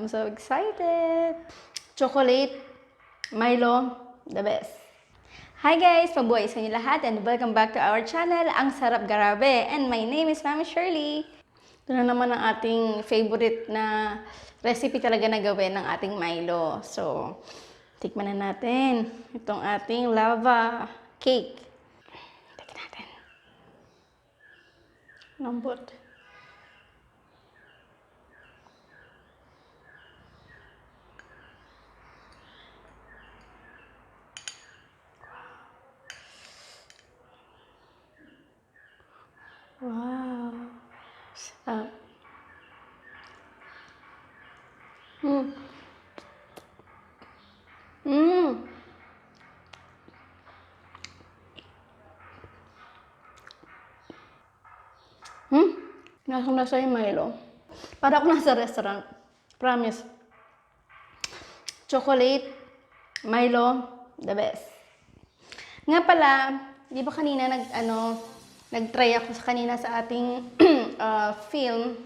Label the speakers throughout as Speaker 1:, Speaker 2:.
Speaker 1: I'm so excited! Chocolate, Milo, the best. Hi guys! Mabuhay sa inyo lahat and welcome back to our channel, Ang Sarap Grabe. And my name is Mami Shirley. Ito na naman ang ating favorite na recipe talaga na gawin ng ating Milo. So, tikman na natin itong ating lava cake. Tikman natin. Lambot. Wow. Sarap. Lasang-lasa yung Milo. Para ako nasa restaurant. Promise. Chocolate, Milo, the best. Nga pala, di ba kanina nag-try ako kanina sa ating film.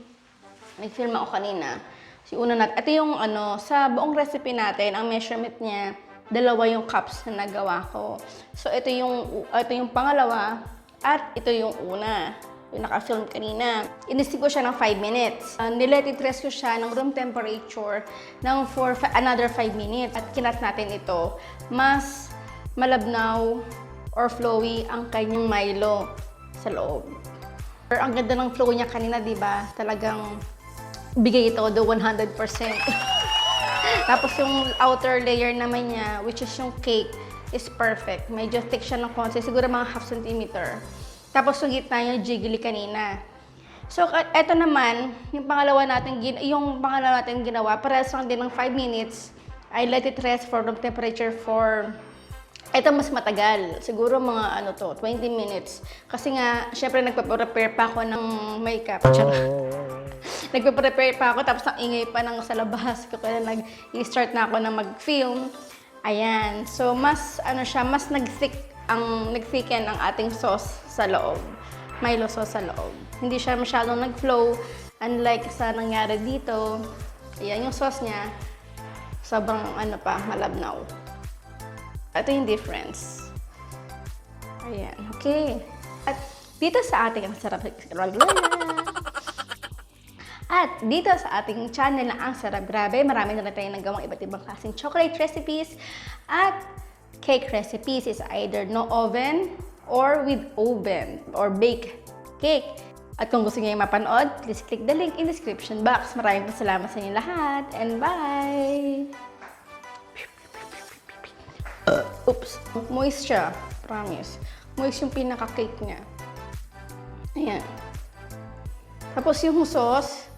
Speaker 1: Nag-film ako kanina. Ito yung sa buong recipe natin, ang measurement niya, 2 yung cups na nagawa ko. So ito yung pangalawa at ito yung una. Yung naka-film kanina. Inistig ko siya ng 5 minutes. Nilet it rest ko siya ng room temperature for another 5 minutes. At kinat natin ito. Mas malabnaw or flowy ang kanyang Milo sa loob. Ang ganda ng flow niya kanina, di ba? Talagang bigay ito the 100%. Tapos yung outer layer naman niya, which is yung cake, is perfect. Medyo thick siya ng konti, siguro mga 0.5 centimeter. Tapos yung gitna yung jiggly kanina. So, eto naman, yung pangalawa natin ginawa, parehas lang din ng 5 minutes. I let it rest for room temperature for, eto mas matagal. Siguro mga 20 minutes. Kasi nga, syempre nagpa-prepare pa ako ng makeup. Nagpa-prepare pa ako, tapos ang ingay pa ng sa labas. Kaya nag-start na ako na mag-film. Ayan. So, mas, mas nag-thicken ang ating sauce sa loob. Milo sauce sa loob. Hindi siya masyadong nag-flow. Unlike sa nangyari dito. Ayan, yung sauce niya, sobrang malabnaw. Ito yung difference. Ayan, okay. At dito sa ating Ang Sarap Grabe. At dito sa ating channel na Ang Sarap Grabe, marami na rin tayong nagawang iba't ibang klaseng chocolate recipes at cake recipes. Is either no oven or with oven or bake cake. At kung gusto niyo yung mapanood, please click the link in the description box. Maraming salamat sa inyo lahat and bye! Oops. Moist siya. Promise. Moist yung pinaka-cake niya. Ayan. Tapos yung sauce,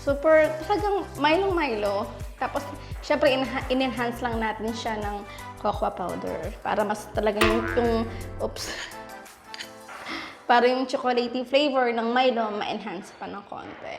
Speaker 1: super, talagang Milo. Tapos, syempre, in-enhance lang natin siya ng cocoa powder. Para mas talagang para yung chocolatey flavor ng Milo ma-enhance pa ng konti.